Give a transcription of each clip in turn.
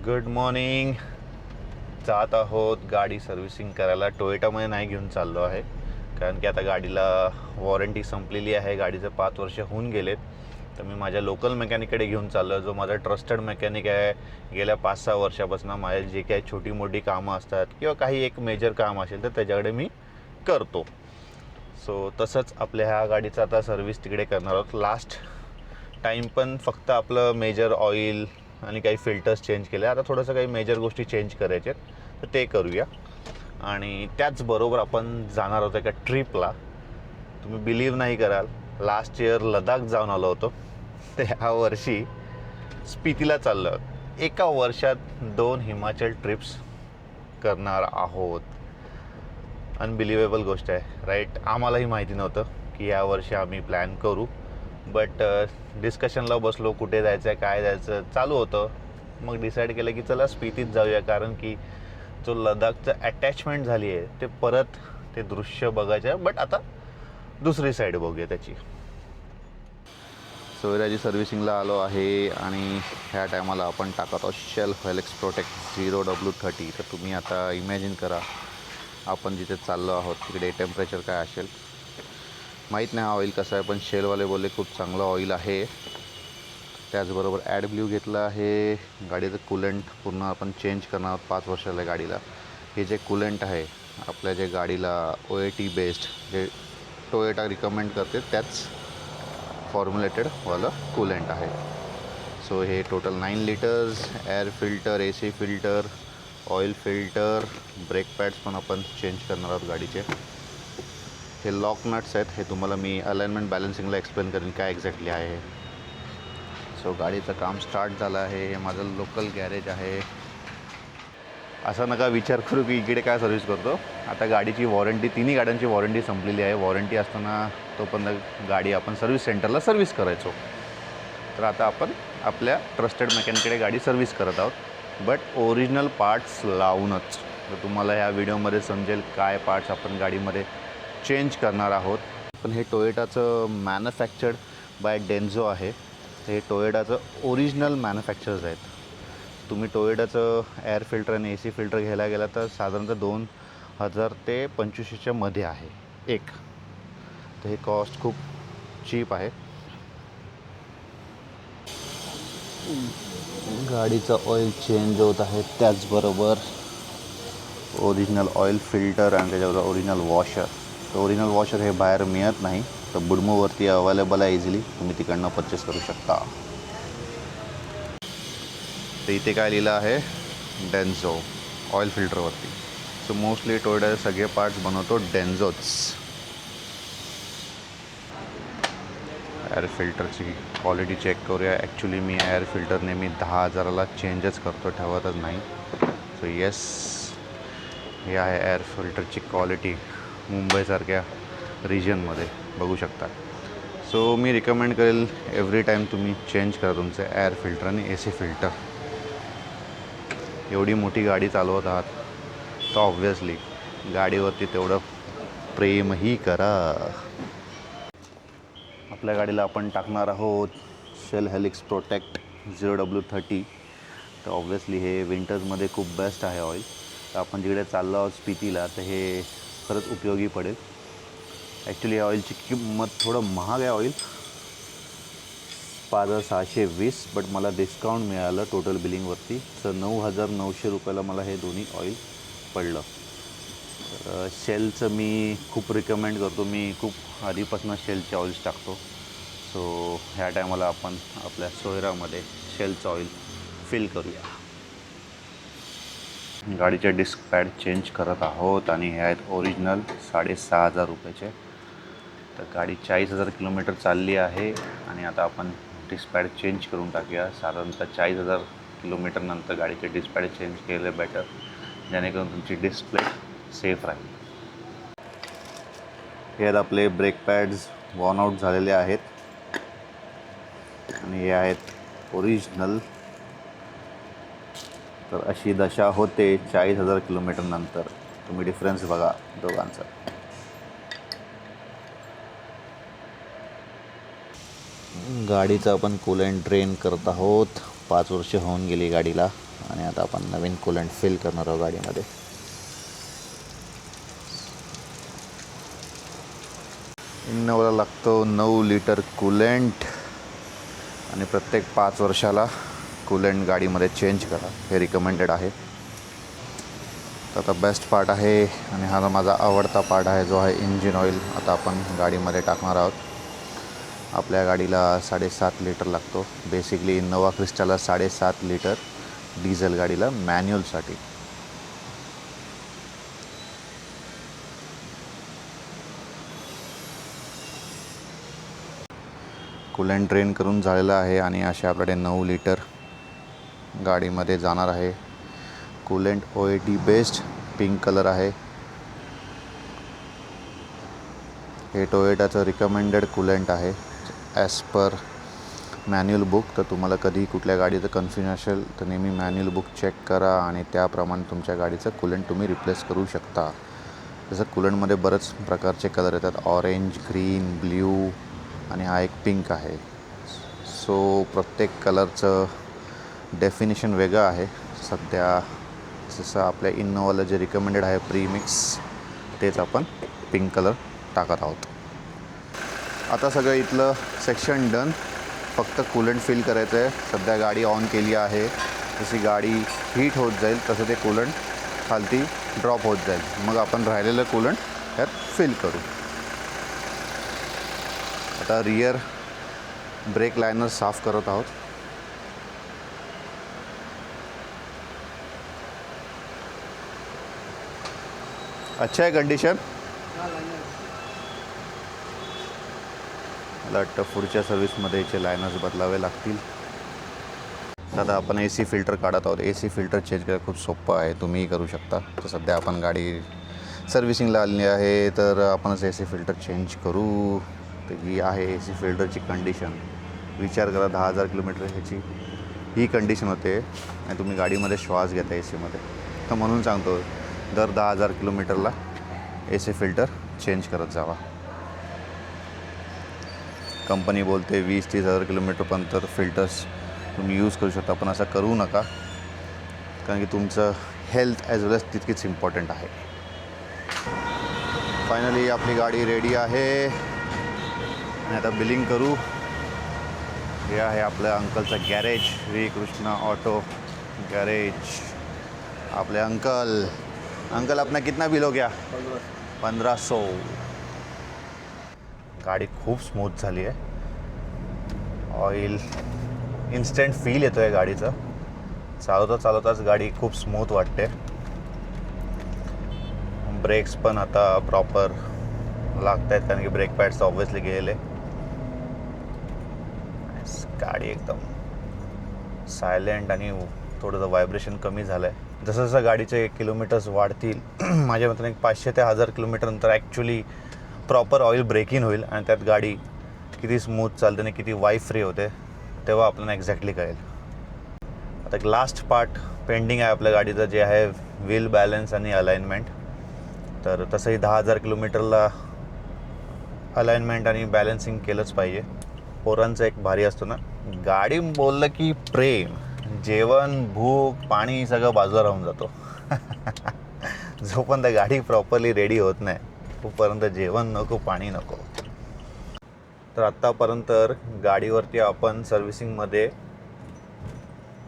Good morning. जात आहोत गाडी सर्व्हिसिंग करायला. टोयोटामध्ये नाही घेऊन चाललो आहे, कारण की आता गाडीला वॉरंटी संपलेली आहे. गाडीचं 5 वर्ष होऊन गेलेत. तर मी माझ्या लोकल मेकॅनिककडे घेऊन चाललो आहे, जो माझा ट्रस्टेड मेकॅनिक आहे. गेल्या 5-6 वर्षापासून माझे जे काही छोटी मोठी कामं असतात किंवा काही एक मेजर काम असेल तर त्याच्याकडे मी करतो. सो तसंच आपल्या ह्या गाडीचं आता सर्व्हिस तिकडे करणार आहोत. लास्ट टाईम पण फक्त आपलं मेजर ऑइल आणि काही फिल्टर्स चेंज केले. आता थोडंसं काही मेजर गोष्टी चेंज करायच्या तर ते करूया. आणि त्याचबरोबर आपण जाणार होतो एका ट्रिपला. तुम्ही बिलीव्ह नाही कराल, लास्ट इयर लडाख जाऊन आलो होतो, तर ह्या वर्षी स्पितीला चाललो. एका वर्षात 2 हिमाचल ट्रिप्स करणार आहोत. अनबिलिव्हेबल गोष्ट आहे, राईट? आम्हालाही माहिती नव्हतं की या वर्षी आम्ही प्लॅन करू. बट डिस्कशनला बसलो, कुठे जायचं आहे, काय जायचं चालू होतं. मग डिसाईड केलं की चला स्पितीत जाऊया, कारण की जो लडाखचं अटॅचमेंट झाली आहे ते परत ते दृश्य बघायचं आहे. बट आता दुसरी साईड बघूया त्याची. सोयराजी सर्व्हिसिंगला आलो आहे आणि ह्या टायमाला आपण टाकत आहोत शेल हेलिक्स प्रोटेक्ट 0W30. तर तुम्ही आता इमॅजिन करा, आपण जिथे चाललो आहोत तिकडे टेम्परेचर काय असेल माहीत नाही. हा ऑइल कसा आहे, पण शेलवाले बोलले खूप चांगलं ऑइल आहे. त्याचबरोबर ॲडब्ल्यू घेतलं आहे. गाडीचं कूलंट पूर्ण आपण चेंज करणार आहोत. 5 वर्षाला गाडीला. हे जे कूलंट आहे आपल्या जे गाडीला OAT बेस्ड जे टोयोटा रिकमेंड करते त्याच फॉर्म्युलेटेडवालं कूलंट आहे. सो हे total 9 litres. Air filter, AC filter, oil filter, brake pads पण आपण चेंज करणार आहोत गाडीचे. हे लॉक नट्स आहेत, हे तुम्हाला मी अलाइनमेंट बॅलन्सिंगला एक्सप्लेन करेन काय एक्झॅक्टली आहे. सो गाडीचं काम स्टार्ट झालं आहे. हे माझं लोकल गॅरेज आहे. असा नका विचार करू की इकडे काय सर्व्हिस करतो. आता गाडीची वॉरंटी, तिन्ही गाड्यांची वॉरंटी संपलेली आहे. वॉरंटी असताना तोपर्यंत गाडी आपण सर्व्हिस सेंटरला सर्व्हिस करायचो. तर आता आपण आपल्या ट्रस्टेड मेकॅनिककडे गाडी सर्व्हिस करत आहोत, बट ओरिजिनल पार्ट्स लावूनच. तर तुम्हाला ह्या व्हिडिओमध्ये समजेल काय पार्ट्स आपण गाडीमध्ये चेंज करणार आहोत. पण हे टोयोटाचं मॅन्युफॅक्चर्ड बाय डेन्झो आहे. हे टोयोटाचं ओरिजिनल मॅन्युफॅक्चर्स आहेत. तुम्ही टोयोटाचं एअर फिल्टर आणि AC फिल्टर घ्यायला गेला तर साधारणतः 2000 ते 2500च्या मध्ये आहे एक. तर हे कॉस्ट खूप चीप आहे. गाडीचं ऑइल चेंज होत आहे, त्याचबरोबर ओरिजिनल ऑइल फिल्टर आणि त्याच्याबरोबर ओरिजिनल वॉशर. तर ओरिजिनल वॉशर हे बाहेर मिळत नाही, तर बुडमोवरती अवेलेबल आहे. इझिली तुम्ही तिकडनं परचेस करू शकता. तर इथे काय लिहिलं आहे, डेन्झो ऑइल फिल्टरवरती. सो मोस्टली टोयोटाचे सगळे पार्ट्स बनवतो डेन्झोच. एअर फिल्टरची क्वालिटी चेक करूया. ॲक्च्युली मी एअर फिल्टर नेहमी 10,000ला चेंजच करतो, ठेवतच नाही. सो येस, हे आहे एअर फिल्टरची क्वालिटी मुंबईसारख्या रिजनमध्ये बघू शकता. सो मी रिकमेंड करेल एव्हरी टाईम तुम्ही चेंज करा तुमचं एअर फिल्टर आणि AC फिल्टर. एवढी मोठी गाडी चालवत आहात तर ऑब्व्हियसली गाडीवरती तेवढं प्रेमही करा. आपल्या गाडीला आपण टाकणार आहोत शेल हेलिक्स प्रोटेक्ट 0W30. तर ऑब्व्हियसली हे विंटर्समध्ये खूप बेस्ट आहे ऑइल. तर आपण जिकडे चाललो आहोत स्पितीला, तर हे खरंच उपयोगी पडेल. ॲक्च्युली या ऑइलची किंमत थोडं महाग आहे ऑइल, 5620. बट मला डिस्काउंट मिळालं टोटल बिलिंगवरती, तर 9900 रुपयाला मला हे दोन्ही ऑइल पडलं. तर शेलचं मी खूप रिकमेंड करतो. मी खूप आधीपासून शेलचे ऑइल्स टाकतो. सो ह्या टायमाला आपण आपल्या सोयरामध्ये शेलचं ऑइल फिल करूया. गाडीचे डिस्क पॅड चेंज करत आहोत आणि हे आहेत ओरिजिनल 6500 रुपयाचे. तर गाडी 40,000 किलोमीटर चालली आहे आणि आता आपण डिस्क पॅड चेंज करून टाकूया. साधारणतः 40,000 किलोमीटर नंतर गाडीचे डिस्क पॅड चेंज केले बेटर, जेणेकरून तुमची डिस्प्ले सेफ राहील. हे आहेत आपले ब्रेक पॅड्स, वॉर्न आउट झालेले आहेत आणि हे आहेत ओरिजिनल. तर अशी दशा होते 40,000 किलोमीटर नंतर. तुम्ही डिफरन्स बघा दोघांचा. गाडीचं आपण कूलंट ड्रेन करत आहोत. 5 वर्ष होऊन गेली गाडीला आणि आता आपण नवीन कूलंट फिल करणार आहोत गाडीमध्ये. इनोव्हाला लागतो 9 लिटर कूलंट आणि प्रत्येक 5 वर्षाला कूलंट गाडीमध्ये चेंज करा, हे रिकमेंडेड आहे. तर आता बेस्ट पार्ट आहे आणि हा माझा आवडता पार्ट आहे जो आहे इंजिन ऑइल. आता आपण गाडीमध्ये टाकणार आहोत. आपल्या गाडीला 7.5 लिटर लागतो. बेसिकली इनोवा क्रिस्टाला 7.5 लिटर डिझेल गाडीला मॅन्युअलसाठी. कूलंट ड्रेन करून झालेलं आहे आणि असे आपल्याकडे 9 लिटर गाडीमध्ये जाणार आहे. Coolant OAT based pink colour आहे. हे टोयोटाचं रिकमेंडेड कूलंट आहे ॲज पर मॅन्युअल बुक. तर तुम्हाला कधी कुठल्या गाडीचं कन्फ्युजन असेल तर नेहमी मॅन्युअल बुक चेक करा आणि त्याप्रमाणे तुमच्या गाडीचं कूलंट तुम्ही रिप्लेस करू शकता. जसं कूलंटमध्ये बरेच प्रकारचे कलर येतात, ऑरेंज, ग्रीन, ब्ल्यू आणि हा एक पिंक आहे. सो प्रत्येक कलरचं डेफिनेशन वेगळं आहे. सध्या जसं आपल्या इनोवाला जे रिकमेंडेड आहे प्रीमिक्स, तेच आपण पिंक कलर टाकत आहोत. आता सगळं इथलं सेक्शन डन. फक्त कूलंट फिल करायचं आहे. सध्या गाडी ऑन केली आहे. जशी गाडी हीट होत जाईल तसं ते कूलंट खालती ड्रॉप होत जाईल. मग आपण राहिलेलं कूलंट त्यात फिल करू. आता रियर ब्रेक लायनर साफ करत आहोत. अच्छा आहे कंडिशन. मला वाटतं पुढच्या सर्व्हिसमध्ये याचे लायनर्स बदलावे लागतील. आता आपण AC फिल्टर काढत आहोत. AC फिल्टर चेंज करायला खूप सोपं आहे, तुम्हीही करू शकता. तर सध्या आपण गाडी सर्व्हिसिंगला आली आहे तर आपणच AC फिल्टर चेंज करू. तर ही आहे AC फिल्टरची कंडिशन. विचार करा 10,000 किलोमीटर ह्याची ही कंडिशन होते आणि तुम्ही गाडीमध्ये श्वास घेता ACमध्ये. तर म्हणून सांगतो दर 10,000 किलोमीटरला AC फिल्टर चेंज करत जावा. कंपनी बोलते 20-30 हजार किलोमीटरपर्यंत फिल्टर्स तुम्ही यूज करू शकता, पण असं करू नका, कारण की तुमचं हेल्थ ॲज वेल एज तितकीच इम्पॉर्टंट आहे. फायनली आपली गाडी रेडी आहे आणि आता बिलिंग करू. हे आहे आपल्या अंकलचं गॅरेज, श्रीकृष्णा ऑटो गॅरेज. आपले अंकल अपना कितना बिल हो गया? 1500. गाडी खूप स्मूथ झाली आहे. ऑइल इन्स्टंट फील येतो आहे गाडीचं. चालवताच गाडी खूप स्मूथ वाटते. ब्रेक्स पण आता प्रॉपर लागत आहेत कारण की ब्रेक पॅड्स ऑब्व्हियसली गेले. गाडी एकदम सायलेंट आणि थोडंसं व्हायब्रेशन कमी झालं आहे. जसं जसं गाडीचे किलोमीटर्स वाढतील माझ्या मताने 500 ते 1000 किलोमीटरनंतर actually proper oil break in होईल आणि त्यात गाडी किती स्मूथ चालते आणि किती वाईफ फ्री होते तेव्हा आपल्याला एक्झॅक्टली कळेल. आता एक लास्ट पार्ट पेंडिंग आहे आपल्या गाडीचं, जे आहे व्हील बॅलन्स आणि अलाइनमेंट. तर तसंही 10,000 किलोमीटरला अलाइनमेंट आणि बॅलन्सिंग केलंच पाहिजे. पोरांचं एक भारी असतो ना, गाडी बोललं की प्रेम, जेवण, भूक, पाणी सगळं बाजूला राहून जातो. जोपर्यंत गाडी प्रॉपरली रेडी होत नाही तोपर्यंत जेवण नको, पाणी नको. तर आत्तापर्यंत गाडीवरती आपण सर्व्हिसिंगमध्ये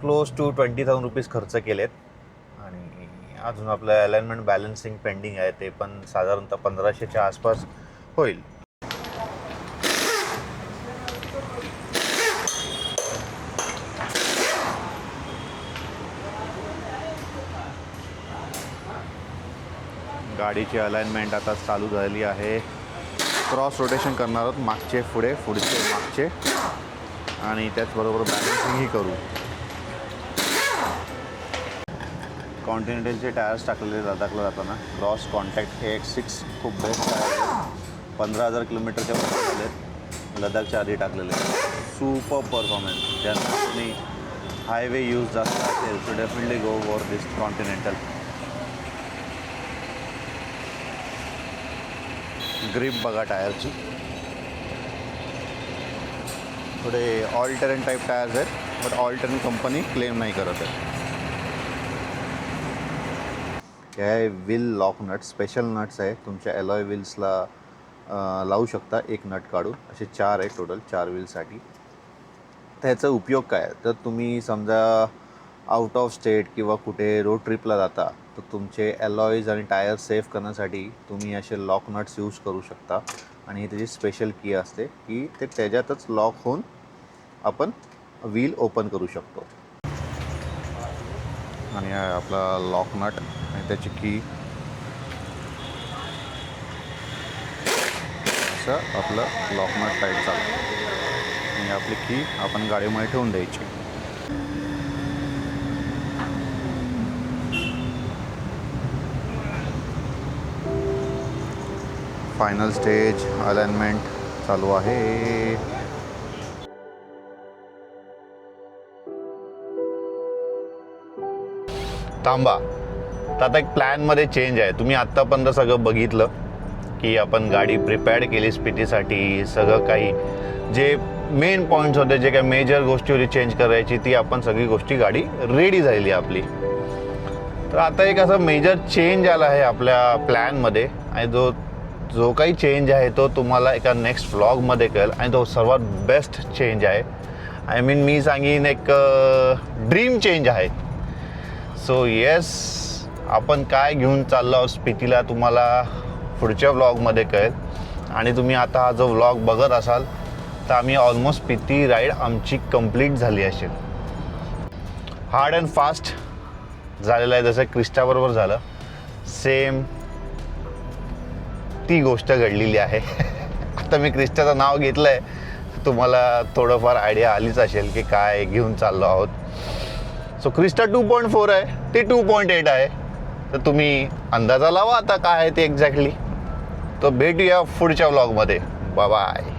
क्लोज टू 20,000 रुपीज खर्च केलेत आणि अजून आपलं अलाइनमेंट बॅलन्सिंग पेंडिंग आहे, ते पण साधारणतः 1500च्या आसपास होईल. गाडीची अलाइनमेंट आता चालू झाली आहे. क्रॉस रोटेशन करणार आहोत, मागचे पुढे, पुढचे मागचे, आणि त्याचबरोबर बॅलन्सिंगही करू. कॉन्टिनेंटलचे टायर्स टाकलेले जाताना क्रॉस कॉन्टॅक्ट हे 6 खूप बेस्ट टायर आहे. 15,000 किलोमीटरच्या वर झालेत, लडाखच्या आधी टाकलेले. Super performance. ज्यांना तुम्ही हायवे यूज जास्त असेल so definitely go for this Continental. Grip बघा टायरची, थोडे ऑल टेरेन टाईप टायर्स आहेत, but all terrain company claim नाही करत आहे. हे आहे wheel lock nut, special nuts आहे, तुमच्या अलॉय व्हील्सला लावू शकता एक नट काढून. असे 4 आहे टोटल, 4 व्हीलसाठी. त्याचा उपयोग काय आहे, तर तुम्ही समजा आउट ऑफ स्टेट किंवा कुठे रोड ट्रिपला जाता, तर तुमचे अलॉईज आणि टायर सेफ करण्यासाठी तुम्ही असे लॉक नट्स यूज करू शकता. आणि ही त्याची स्पेशल की असते की ते त्याच्यातच लॉक होऊन आपण व्हील ओपन करू शकतो. आणि हा आपला लॉक नट आणि त्याची की, असं आपलं लॉक नट टाईट चालतं. आणि आपली की आपण गाडीमध्ये ठेवून द्यायची. फायनल स्टेज अलाइनमेंट चालू आहे. थांबा, तर आता एक प्लॅनमध्ये चेंज आहे. तुम्ही आत्तापर्यंत सगळं बघितलं की आपण गाडी प्रिपेअर्ड केली स्पीटीसाठी. सगळं काही जे मेन पॉईंट्स होते, जे काही मेजर गोष्टी होती चेंज करायची, ती आपण सगळी गोष्टी गाडी रेडी झालेली आपली. तर आता एक असं मेजर चेंज आला आहे आपल्या प्लॅनमध्ये. आणि जो काही चेंज आहे तो तुम्हाला एका नेक्स्ट व्लॉगमध्ये कळेल. आणि तो सर्वात बेस्ट चेंज आहे. आय मीन मी सांगीन एक ड्रीम चेंज आहे. सो येस, आपण काय घेऊन चाललो आहोत स्पीतीला तुम्हाला पुढच्या व्लॉगमध्ये कळेल. आणि तुम्ही आता हा जो व्लॉग बघत असाल तर आम्ही ऑलमोस्ट स्पीती राईड आमची कंप्लीट झाली असेल. हार्ड अँड फास्ट झालेलं आहे, जसं क्रिस्टाबरोबर झालं सेम ती गोष्ट घडलेली आहे. आता मी क्रिस्टाचं नाव घेतलं आहे, तुम्हाला थोडंफार आयडिया आलीच असेल की काय घेऊन चाललो आहोत. सो क्रिस्टा 2.4 आहे, ते 2.8 आहे. तर तुम्ही अंदाजा लावा आता काय आहे ते एक्झॅक्टली. तर भेटूया पुढच्या व्लॉगमध्ये. Bye bye.